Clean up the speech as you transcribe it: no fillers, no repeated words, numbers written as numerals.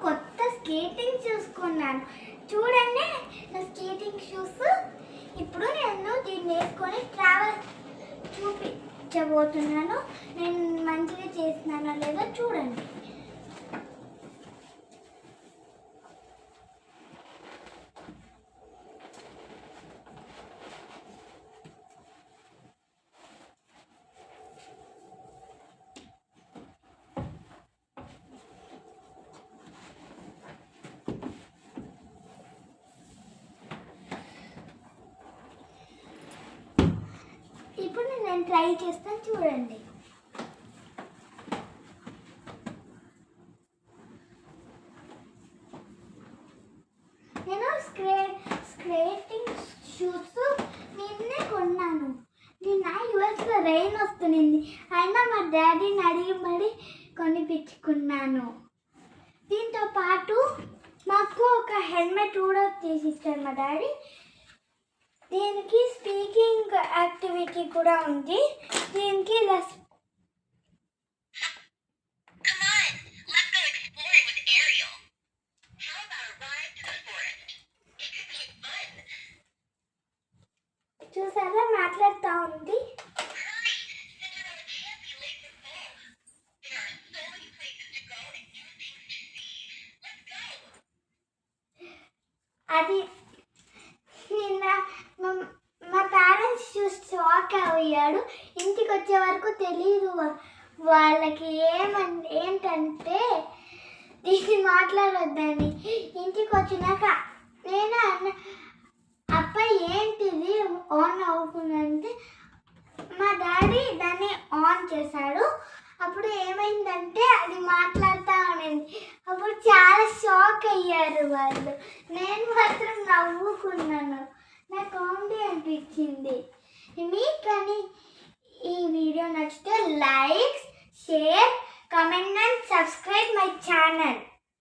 కొత్త skating shoes కొన్నాను. చూడండి నా స్కేటింగ్ షూస్. ఇప్పుడు నేను దీన్ని వేసుకొని ట్రావెల్ చూపించబోతున్నాను. నేను మంచిగా చేస్తున్నానో లేదో చూడండి. ఇప్పుడు నేను ట్రై చేస్తాను, చూడండి. నేను స్కేటింగ్ షూస్ నిన్నే కొన్నాను. నిన్న యూఎస్లో రెయిన్ వస్తుంది, అయినా మా డాడీని అడిగి మరీ కొనిపించుకున్నాను. దీంతో పాటు మాకు ఒక హెల్మెట్ కూడా తీసిచ్చారు మా డాడీ. దీనికి స్పీకింగ్ యాక్టివిటీ కూడా ఉంది. దీనికి చూసారా మాట్లాడుతూ ఉంది. అది నిన్న మా పేరెంట్స్ చూసి షాక్ అయ్యాడు. ఇంటికి వచ్చే వరకు తెలియదు వాళ్ళకి ఏంటంటే దీన్ని మాట్లాడొద్దని. ఇంటికి వచ్చినాక నేను అప్ప ఏంటిది ఆన్ అవుతుందంటే మా డాడీ దాన్ని ఆన్ చేశాడు. అప్పుడు ఏమైందంటే అది మాట్లాడుతూ ఉండింది. అప్పుడు చాలా షాక్ అయ్యారు వాళ్ళు. నేను మాత్రం నవ్వుకున్నాను. నాకు కామెడీ అనిపించింది. మీకు కానీ ఈ వీడియో నచ్చితే లైక్